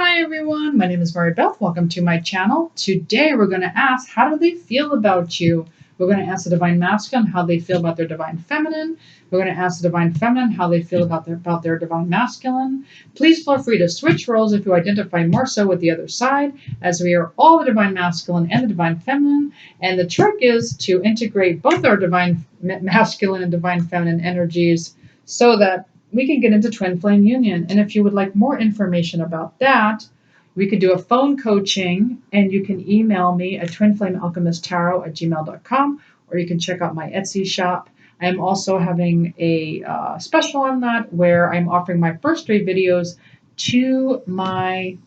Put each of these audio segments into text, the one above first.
Hi everyone, my name is Mary Beth. Welcome to my channel. Today we're going to ask, how do they feel about you? We're going to ask the Divine Masculine how they feel about their Divine Feminine. We're going to ask the Divine Feminine how they feel about their Divine Masculine. Please feel free to switch roles if you identify more so with the other side, as we are all the Divine Masculine and the Divine Feminine. And the trick is to integrate both our Divine Masculine and Divine Feminine energies so that we can get into twin flame union. And if you would like more information about that, we could do a phone coaching, and you can email me at twinflamealchemisttarot@gmail.com, or you can check out my Etsy shop. I am also having a special on that where I'm offering my first 3 videos to my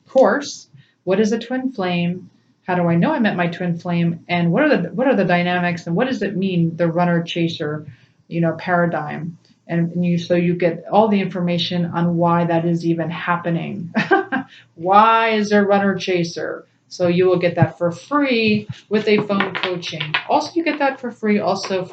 course. What is a twin flame? How do I know I met my twin flame? And what are the dynamics, and what does it mean, the runner chaser, paradigm? And you get all the information on why that is even happening. Why is there runner chaser? So you will get that for free with a phone coaching. Also, you get that for free also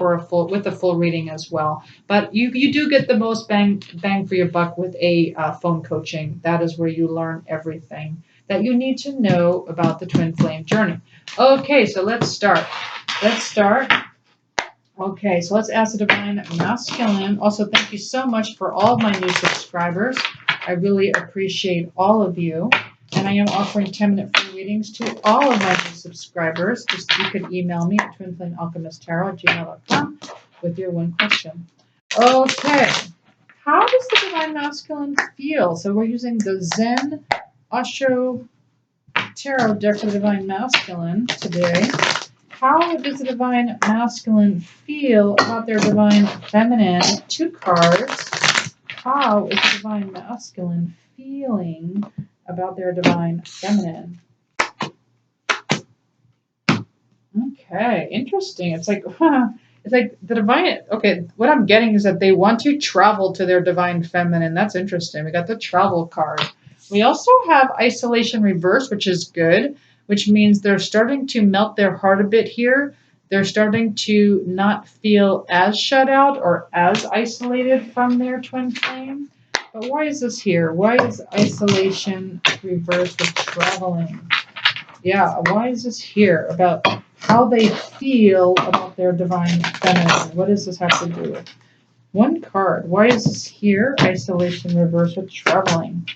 with a full reading as well. But you do get the most bang for your buck with a phone coaching. That is where you learn everything that you need to know about the twin flame journey. Okay, so let's start. Okay, so let's ask the Divine Masculine. Also, thank you so much for all of my new subscribers. I really appreciate all of you. And I am offering 10-minute free readings to all of my new subscribers. You could email me at twinflamealchemisttarot@gmail.com with your one question. Okay, how does the Divine Masculine feel? So we're using the Zen Osho Tarot deck for the Divine Masculine today. How does the Divine Masculine feel about their Divine Feminine? 2 cards. How is the Divine Masculine feeling about their Divine Feminine? Okay, interesting. It's like the Divine. Okay, what I'm getting is that they want to travel to their Divine Feminine. That's interesting. We got the travel card. We also have Isolation Reverse, which is good, which means they're starting to melt their heart a bit here. They're starting to not feel as shut out or as isolated from their twin flame. But why is this here? Why is Isolation Reverse with traveling? Yeah, why is this here? About how they feel about their Divine Feminine. What does this have to do with? 1 card. Why is this here? Isolation Reverse with traveling.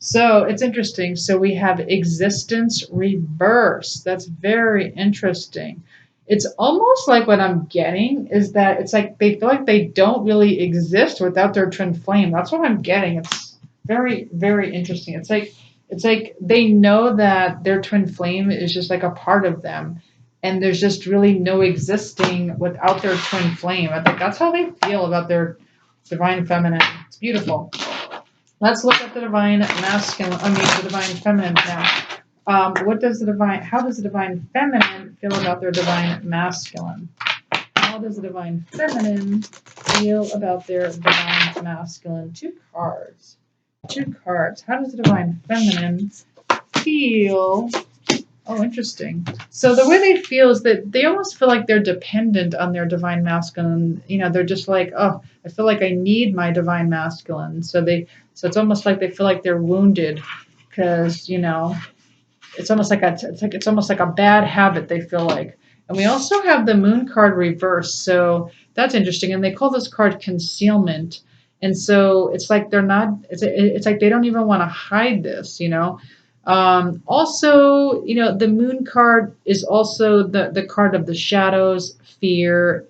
So it's interesting. So we have Existence Reverse. That's very interesting. It's almost like what I'm getting is that it's like they feel like they don't really exist without their twin flame. That's what I'm getting. It's very, very interesting. It's like they know that their twin flame is just like a part of them, and there's just really no existing without their twin flame. I think that's how they feel about their Divine Feminine. It's beautiful. Let's look at the Divine Masculine. The Divine Feminine now. How does the Divine Feminine feel about their Divine Masculine? How does the Divine Feminine feel about their Divine Masculine? 2 cards. 2 cards. How does the Divine Feminine feel? Oh, interesting. So the way they feel is that they almost feel like they're dependent on their Divine Masculine. They're just like, oh, I feel like I need my Divine Masculine. So it's almost like they feel like they're wounded because, it's almost like a bad habit they feel like. And we also have the Moon card reversed. So that's interesting. And they call this card concealment. And so it's like it's like they don't even want to hide this, Also, the Moon card is also the card of the shadows, fear,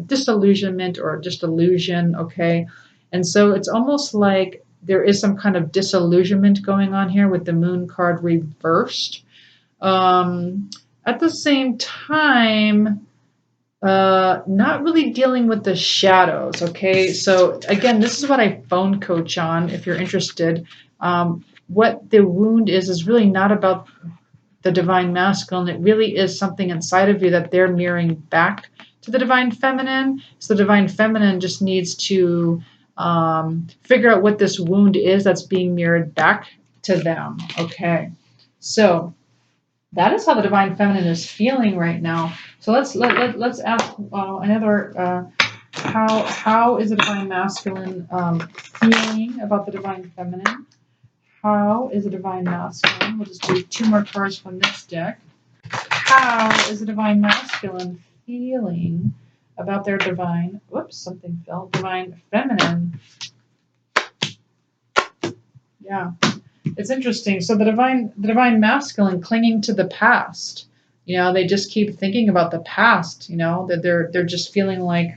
disillusionment or just illusion. Okay. And so it's almost like there is some kind of disillusionment going on here with the Moon card reversed. At the same time, not really dealing with the shadows. Okay. So again, this is what I phone coach on if you're interested. What the wound is really not about the Divine Masculine. It really is something inside of you that they're mirroring back to the Divine Feminine. So the Divine Feminine just needs to figure out what this wound is that's being mirrored back to them. Okay, so that is how the Divine Feminine is feeling right now. So let's ask another. How is the Divine Masculine feeling about the Divine Feminine? How is the divine masculine? We'll just do 2 more cards from this deck. How is the divine masculine feeling about their divine, whoops, something fell, divine feminine? Yeah, it's interesting. So the divine masculine clinging to the past. They just keep thinking about the past, that they're just feeling like,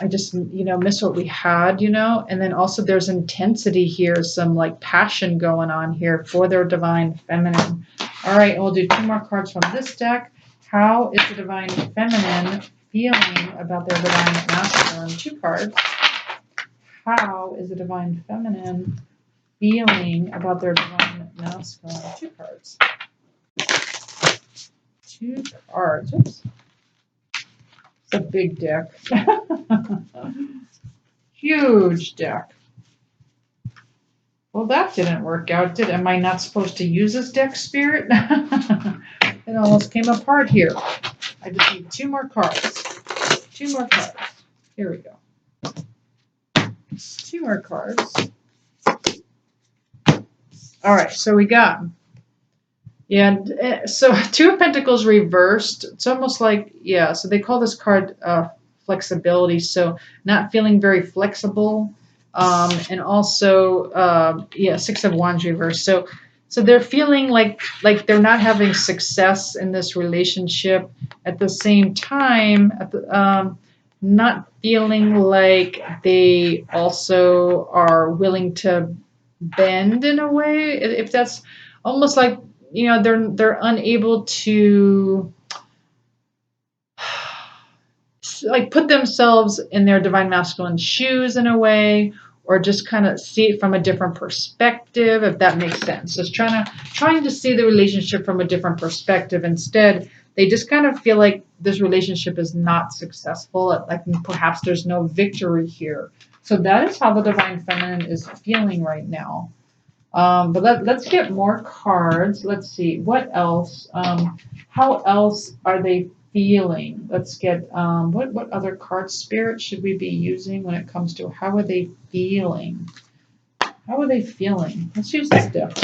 I just, miss what we had, and then also there's intensity here, some like passion going on here for their divine feminine. All right, and we'll do 2 more cards from this deck. How is the divine feminine feeling about their divine masculine? 2 cards. How is the divine feminine feeling about their divine masculine? 2 cards. 2 cards. Oops. It's a big deck. Huge deck. Well, that didn't work out, did it? Am I not supposed to use this deck, Spirit? It almost came apart here. I just need 2 more cards. 2 more cards. Here we go. 2 more cards. All right, so we got, so 2 of Pentacles reversed. It's almost like, so they call this card flexibility, so not feeling very flexible. And also, 6 of Wands reversed. So they're feeling like they're not having success in this relationship. At the same time, not feeling like they also are willing to bend in a way. If that's almost like, they're unable to like put themselves in their divine masculine shoes in a way, or just kind of see it from a different perspective, if that makes sense. Just trying to see the relationship from a different perspective. Instead, they just kind of feel like this relationship is not successful. Like perhaps there's no victory here. So that is how the divine feminine is feeling right now. But let's get more cards. Let's see what else. How else are they feeling? Let's get what other card spirit should we be using when it comes to how are they feeling? How are they feeling? Let's use this deck.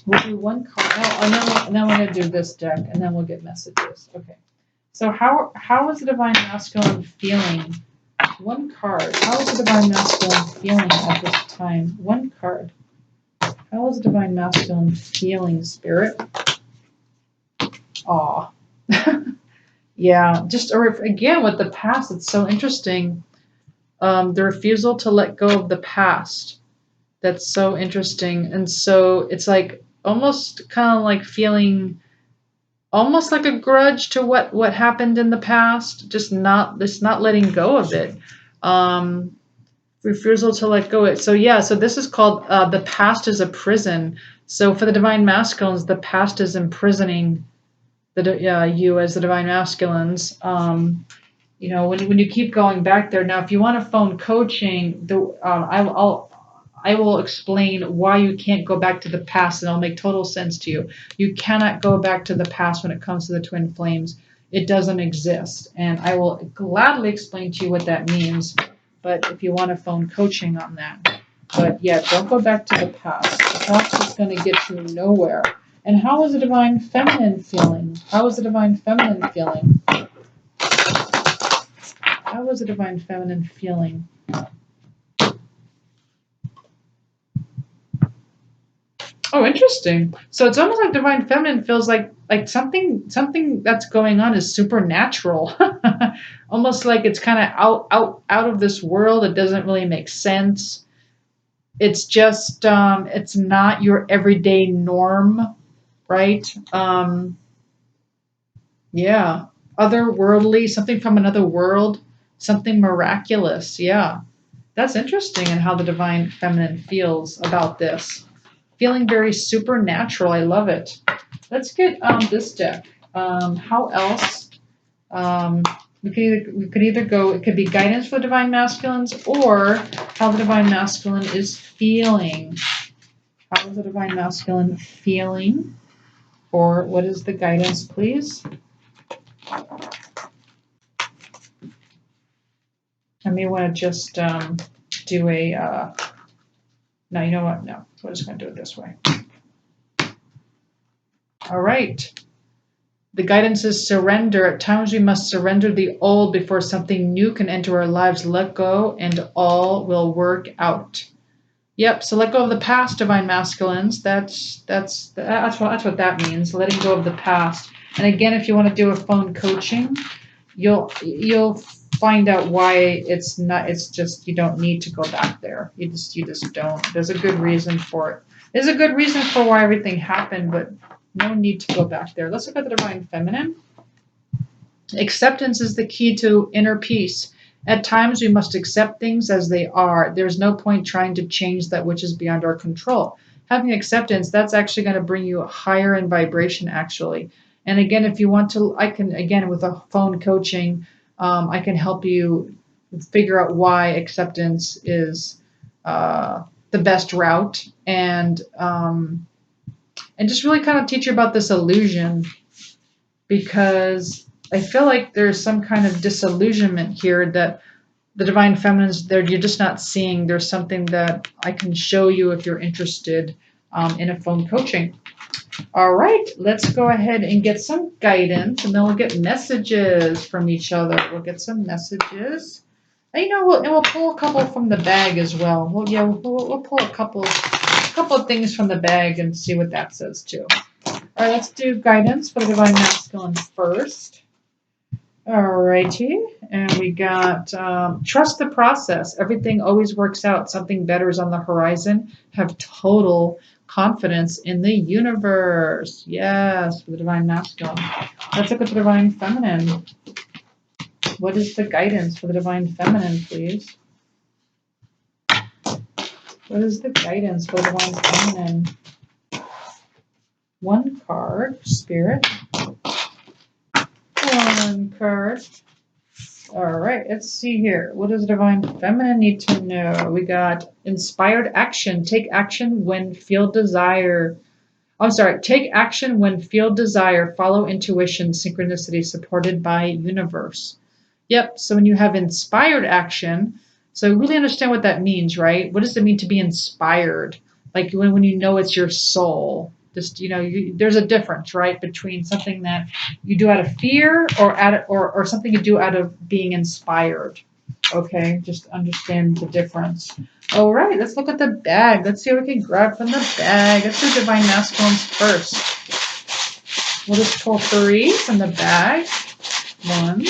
We'll do 1 card. And then we're gonna do this deck, and then we'll get messages. Okay. So how is the divine masculine feeling? 1 card. How is the divine masculine feeling at this time? 1 card. How is the divine masculine feeling, Spirit? Aw. Yeah, just again with the past, it's so interesting. The refusal to let go of the past. That's so interesting. And so it's like almost kind of like feeling almost like a grudge to what happened in the past, just not letting go of it. Refusal to let go of it. So so this is called the past is a prison. So for the divine masculines, the past is imprisoning you as the divine masculines. When you keep going back there. Now, if you want to phone coaching, I will explain why you can't go back to the past, and it'll make total sense to you. You cannot go back to the past when it comes to the twin flames. It doesn't exist, and I will gladly explain to you what that means. But if you want to phone coaching on that. But don't go back to the past. The past is going to get you nowhere. And how is the divine feminine feeling? How is the divine feminine feeling? How is the divine feminine feeling? Oh, interesting. So it's almost like divine feminine feels like something that's going on is supernatural. Almost like it's kind of out of this world. It doesn't really make sense. It's just it's not your everyday norm, right? Otherworldly, something from another world, something miraculous. Yeah. That's interesting in how the divine feminine feels about this. Feeling very supernatural. I love it. Let's get this deck. How else? We could either go. It could be guidance for the divine masculines, or how the divine masculine is feeling. How is the divine masculine feeling? Or what is the guidance, please? I may want to just do a No, you know what? No. We're just going to do it this way. All right. The guidance is surrender. At times we must surrender the old before something new can enter our lives. Let go and all will work out. Yep, so let go of the past, divine masculines. That's what that means, letting go of the past. And again, if you want to do a phone coaching, you'll find out why it's just you don't need to go back there. You just don't. There's a good reason for it. There's a good reason for why everything happened, but no need to go back there. Let's look at the divine feminine. Acceptance is the key to inner peace. At times, we must accept things as they are. There's no point trying to change that which is beyond our control. Having acceptance, that's actually going to bring you higher in vibration, actually. And again, if you want to, I can, again, with a phone coaching, I can help you figure out why acceptance is the best route, and just really kind of teach you about this illusion, because I feel like there's some kind of disillusionment here that the divine feminines there you're just not seeing. There's something that I can show you if you're interested in a phone coaching. All right, let's go ahead and get some guidance, and then we'll get messages from each other. We'll get some messages. And, we'll pull a couple from the bag as well. We'll pull a couple of things from the bag and see what that says too. All right, let's do guidance for the divine masculine first. Alrighty, and we got trust the process. Everything always works out. Something better is on the horizon. Have total confidence in the universe. Yes, for the divine masculine. Let's look at the divine feminine. What is the guidance for the divine feminine, please? What is the guidance for the divine feminine? One card, spirit. One card. All right, let's see here. What does divine feminine need to know? We got inspired action. Take action when feel desire. I'm sorry. Take action when feel desire. Follow intuition, synchronicity supported by universe. Yep. So when you have inspired action, so really understand what that means, right? What does it mean to be inspired? Like when you know it's your soul. Just there's a difference, right, between something that you do out of fear or something you do out of being inspired. Okay, just understand the difference. All right, let's look at the bag. Let's see what we can grab from the bag. Let's do divine masculines first. We'll just pull 3 from the bag. 1.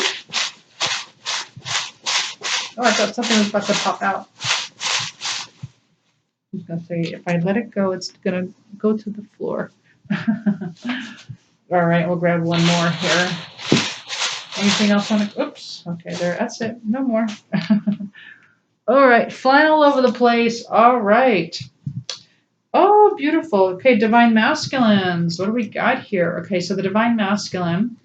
Oh, I thought something was about to pop out. I was going to say, if I let it go, it's going to go to the floor. All right, we'll grab one more here. Anything else on the... Oops. Okay, there. That's it. No more. All right, flying all over the place. All right. Oh, beautiful. Okay, divine masculines. What do we got here? Okay, so the divine masculine,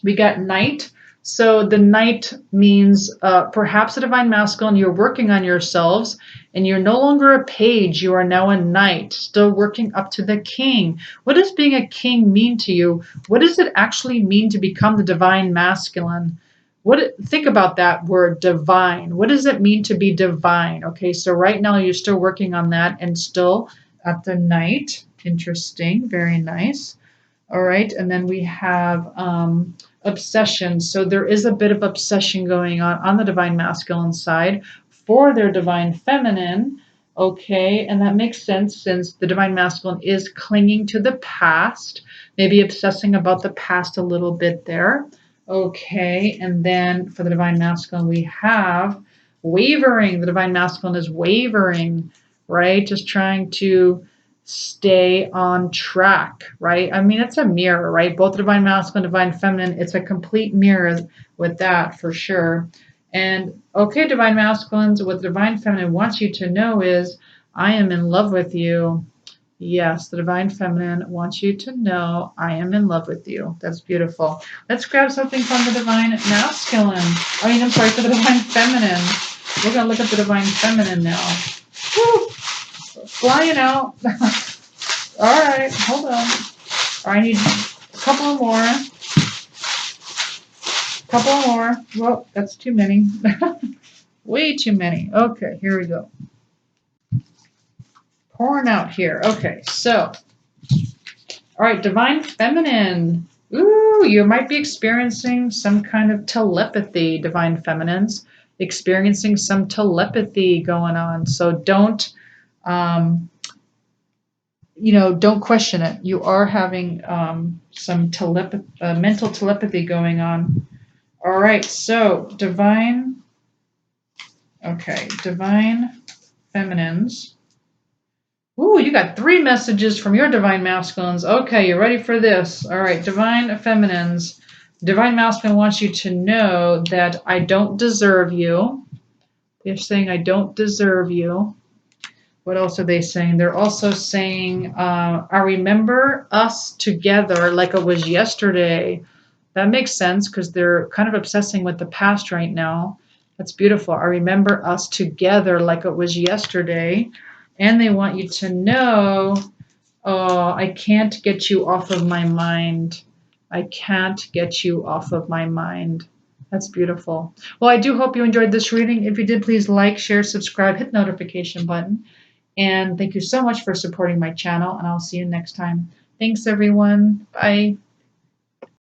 we got knight. So the knight means perhaps a divine masculine, you're working on yourselves and you're no longer a page, you are now a knight, still working up to the king. What does being a king mean to you? What does it actually mean to become the divine masculine? Think about that word divine. What does it mean to be divine? Okay, so right now you're still working on that and still at the knight. Interesting, very nice. All right, and then we have obsession. So there is a bit of obsession going on the divine masculine side for their divine feminine. Okay, and that makes sense since the divine masculine is clinging to the past, maybe obsessing about the past a little bit there. Okay, and then for the divine masculine, we have wavering. The divine masculine is wavering, right? Just trying to stay on track, right? I mean, it's a mirror, right? Both divine masculine, divine feminine, it's a complete mirror with that for sure. And okay, divine masculines, what divine feminine wants you to know is, I am in love with you. Yes, the divine feminine wants you to know, I am in love with you. That's beautiful. Let's grab something from the divine masculine. I'm sorry, for the divine feminine. We're going to look at the divine feminine now. Woo! Flying out. All right, hold on. I need a couple more. Couple more. Well, that's too many. Way too many. Okay, here we go. pouring out here. Okay, so, all right, Divine Feminine. Ooh, you might be experiencing some kind of telepathy, Divine Feminines. Experiencing some telepathy going on. So don't, don't question it. You are having some mental telepathy going on. All right, so Divine Feminines. Ooh, you got 3 messages from your Divine Masculines. Okay, you ready for this? All right, Divine Feminines. Divine Masculine wants you to know that I don't deserve you. They're saying I don't deserve you. What else are they saying? They're also saying, I remember us together like it was yesterday. That makes sense because they're kind of obsessing with the past right now. That's beautiful. I remember us together like it was yesterday. And they want you to know, oh, I can't get you off of my mind. I can't get you off of my mind. That's beautiful. Well, I do hope you enjoyed this reading. If you did, please like, share, subscribe, hit the notification button. And thank you so much for supporting my channel, and I'll see you next time. Thanks, everyone. Bye.